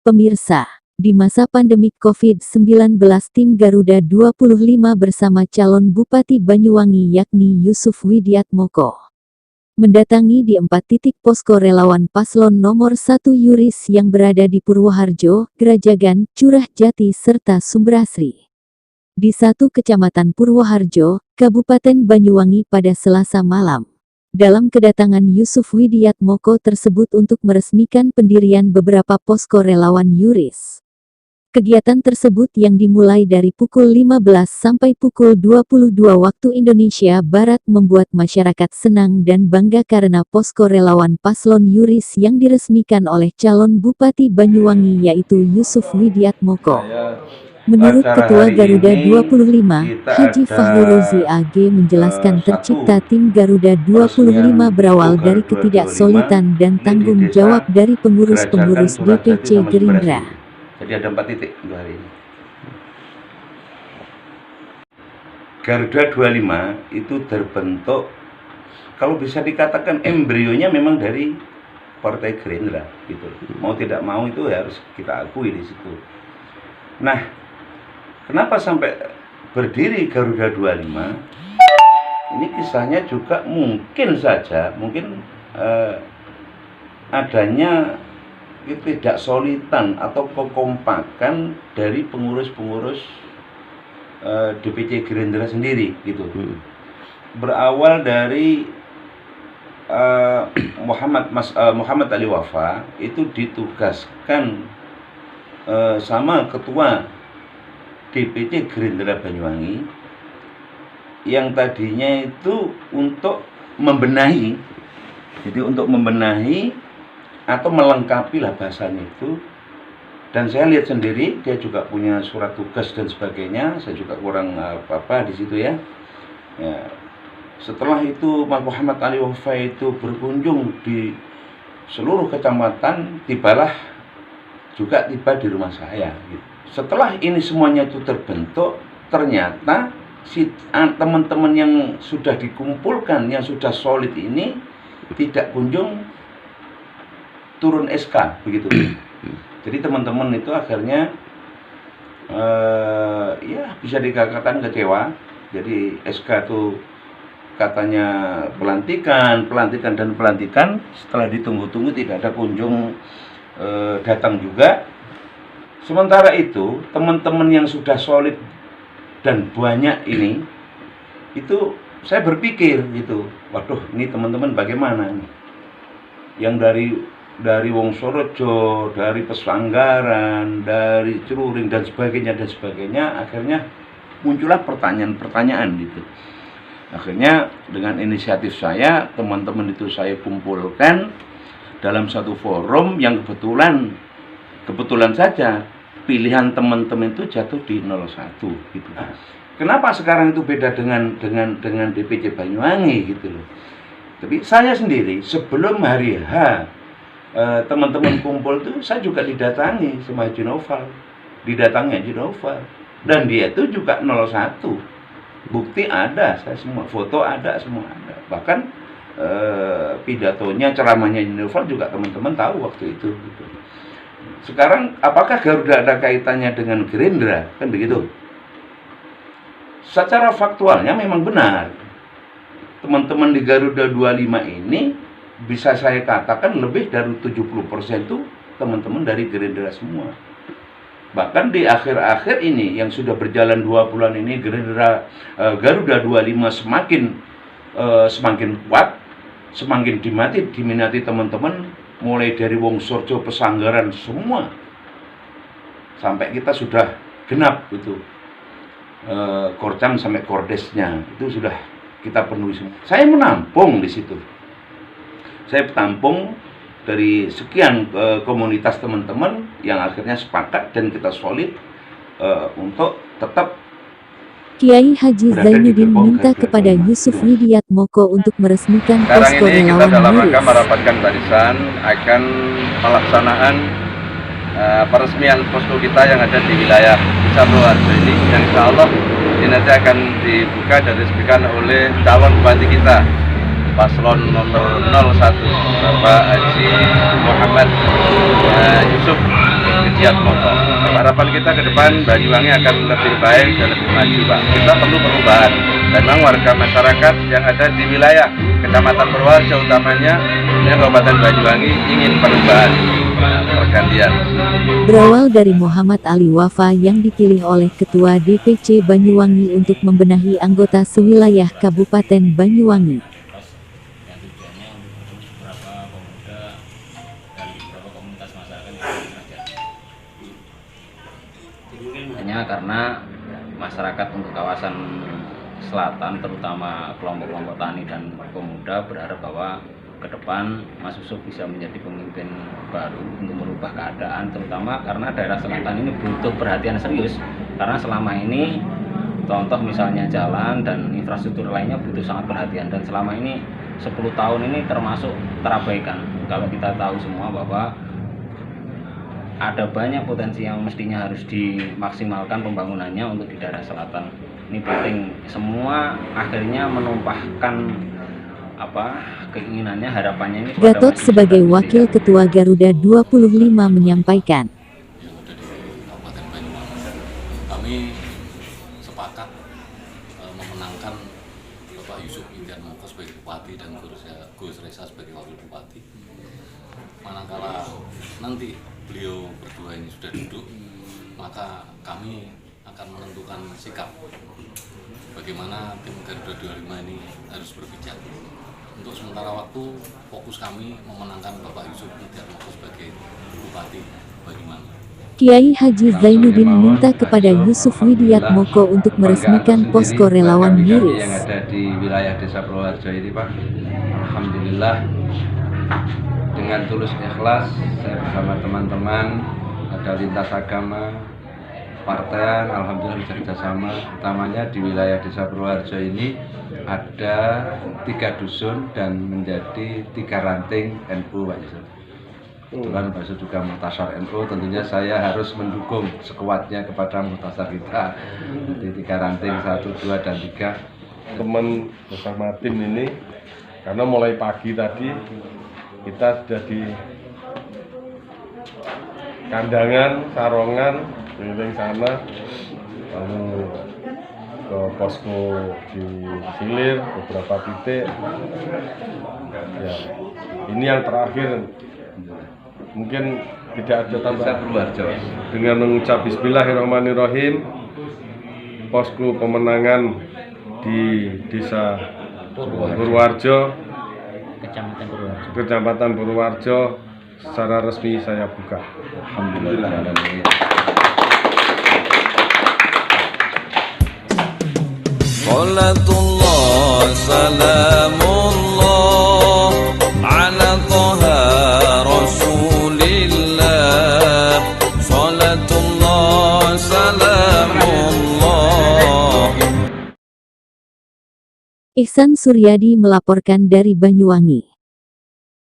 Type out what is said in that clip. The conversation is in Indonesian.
Pemirsa, di masa pandemik COVID-19 tim Garuda 25 bersama calon Bupati Banyuwangi yakni Yusuf Widiatmoko mendatangi di 4 titik posko relawan paslon nomor 1 Yuris yang berada di Purwoharjo, Grajagan, Curah Jati serta Sumberasri. Di 1 Kecamatan Purwoharjo, Kabupaten Banyuwangi pada Selasa malam. Dalam kedatangan Yusuf Widiatmoko tersebut untuk meresmikan pendirian beberapa posko relawan Yuris. Kegiatan tersebut yang dimulai dari pukul 15 sampai pukul 22 waktu Indonesia Barat membuat masyarakat senang dan bangga karena posko relawan paslon Yuris yang diresmikan oleh calon Bupati Banyuwangi yaitu Yusuf Widiatmoko. Menurut Ketua Garuda 25, Haji Fahru Rozi AG menjelaskan tercipta tim Garuda 25 berawal dari ketidaksolidan dan tanggung jawab dari pengurus-pengurus DPC Gerindra. Jadi ada 4 titik untuk hari ini. Garuda 25 itu terbentuk, kalau bisa dikatakan embrionya memang dari Partai Gerindra gitu. Mau tidak mau itu harus kita akui di situ. Nah, kenapa sampai berdiri Garuda 25? Ini kisahnya juga mungkin saja, adanya ketidaksolidan atau kekompakan dari pengurus-pengurus DPC Gerindra sendiri gitu. Berawal dari Muhammad Ali Wafa itu ditugaskan sama ketua DPC Gerindra Banyuwangi yang tadinya itu untuk membenahi, atau melengkapi lah bahasanya itu. Dan saya lihat sendiri dia juga punya surat tugas dan sebagainya. Saya juga kurang apa-apa di situ ya. Setelah itu Muhammad Ali Wafa itu berkunjung di seluruh kecamatan, tiba di rumah saya gitu. Setelah ini semuanya itu terbentuk, ternyata teman-teman yang sudah dikumpulkan, yang sudah solid ini tidak kunjung turun SK begitu. Jadi teman-teman itu akhirnya ya bisa dikatakan kecewa. Jadi SK itu katanya pelantikan, setelah ditunggu-tunggu tidak ada kunjung datang juga. Sementara itu teman-teman yang sudah solid dan banyak ini, itu saya berpikir gitu, waduh ini teman-teman bagaimana nih? Yang dari Wongsorojo, dari Pesanggaran, dari Ceruring dan sebagainya, akhirnya muncullah pertanyaan-pertanyaan gitu. Akhirnya dengan inisiatif saya, teman-teman itu saya kumpulkan dalam satu forum yang kebetulan saja pilihan teman-teman itu jatuh di 01 gitu. Kenapa sekarang itu beda dengan DPC Banyuwangi gitu loh. Tapi saya sendiri sebelum hari H teman-teman kumpul tuh saya juga didatangi sama Haji Noval. Dan dia itu juga 01. Bukti ada, saya semua foto ada, semua ada. Bahkan pidatonya, ceramahnya Haji Noval juga teman-teman tahu waktu itu gitu. Sekarang apakah Garuda ada kaitannya dengan Gerindra? Kan begitu. Secara faktualnya memang benar. Teman-teman di Garuda 25 ini bisa saya katakan lebih dari 70% itu teman-teman dari Gerindra semua. Bahkan di akhir-akhir ini yang sudah berjalan 2 bulan ini Garuda 25 semakin kuat, semakin diminati teman-teman, mulai dari Wongsorojo, Pesanggaran semua. Sampai kita sudah genap itu. Korcam sampai kordesnya itu sudah kita penuhi semua. Saya menampung di situ. Saya tampung dari sekian komunitas teman-teman yang akhirnya sepakat dan kita solid untuk tetap. Kiai Haji Zainuddin minta kepada Yusuf Widiatmoko untuk meresmikan posko relawan Yuris. Sekarang ini kita dalam rangka merapatkan barisan akan pelaksanaan peresmian posko kita yang ada di wilayah Purwoharjo ini, yang insya Allah ini nanti akan dibuka dan diresmikan oleh calon bupati kita paslon nomor 01 Bapak Haji Muhammad Yusuf Widiatmoko. Harapan kita ke depan Banyuwangi akan lebih baik dan lebih maju, Pak. Kita perlu perubahan. Dan memang warga masyarakat yang ada di wilayah Kecamatan Purworejo utamanya, Kabupaten Banyuwangi ingin perubahan, pergantian. Berawal dari Muhammad Ali Wafa yang dipilih oleh Ketua DPC Banyuwangi untuk membenahi anggota sewilayah Kabupaten Banyuwangi. Yang tujuannya untuk beberapa pemuda dan beberapa komunitas masyarakat yang bekerja. Hanya karena masyarakat untuk kawasan selatan, terutama kelompok-kelompok tani dan pemuda, berharap bahwa ke depan Mas Yusuf bisa menjadi pemimpin baru untuk merubah keadaan, terutama karena daerah selatan ini butuh perhatian serius. Karena selama ini contoh misalnya jalan dan infrastruktur lainnya butuh sangat perhatian, dan selama ini 10 tahun ini termasuk terabaikan. Kalau kita tahu semua bahwa ada banyak potensi yang mestinya harus dimaksimalkan pembangunannya untuk di daerah selatan. Ini penting, semua akhirnya menumpahkan keinginannya, harapannya ini. Gatot sebagai Wakil Ketua Garuda 25 menyampaikan. Yang ada di Kabupaten Banyuwangi, kami sepakat memenangkan Bapak Yusuf Widiatmoko sebagai Bupati dan Gus Reza sebagai Wakil Bupati. Manakala nanti beliau berdua ini sudah duduk, maka kami akan menentukan sikap bagaimana tim Garuda 25 ini harus berpijak. Untuk sementara waktu, fokus kami memenangkan Bapak Yusuf Widiatmoko sebagai Bupati Banyuwangi. Kiai Haji Zainuddin minta kepada Yusuf Widiatmoko untuk meresmikan posko relawan Miris. Yang ada di wilayah Desa Purworejo ini, Pak. Alhamdulillah, dengan tulus ikhlas, saya bersama teman-teman, ada lintas agama, partai, alhamdulillah bisa kerjasama. Utamanya di wilayah Desa Purworejo ini ada 3 dusun dan menjadi 3 ranting NU, Pak Yusuf. Kebetulan Pak Yusuf juga Muhtasar NU, tentunya saya harus mendukung sekuatnya kepada Muhtasar kita. Jadi 3 ranting, 1, 2, dan 3. Teman bersama tim ini, karena mulai pagi tadi kita sudah di kandangan, sarongan, keliling sana, lalu ke posko di Silir, beberapa titik. Ya, ini yang terakhir. Mungkin tidak ada tambahan. Dengan mengucap Bismillahirrahmanirrahim, posko pemenangan di Desa Purworejo, Kecamatan Purworejo, secara resmi saya buka. Alhamdulillah. Salatullah salamullah ala Taha Rasulillah. Salatullah salamullah. Ihsan Suryadi melaporkan dari Banyuwangi.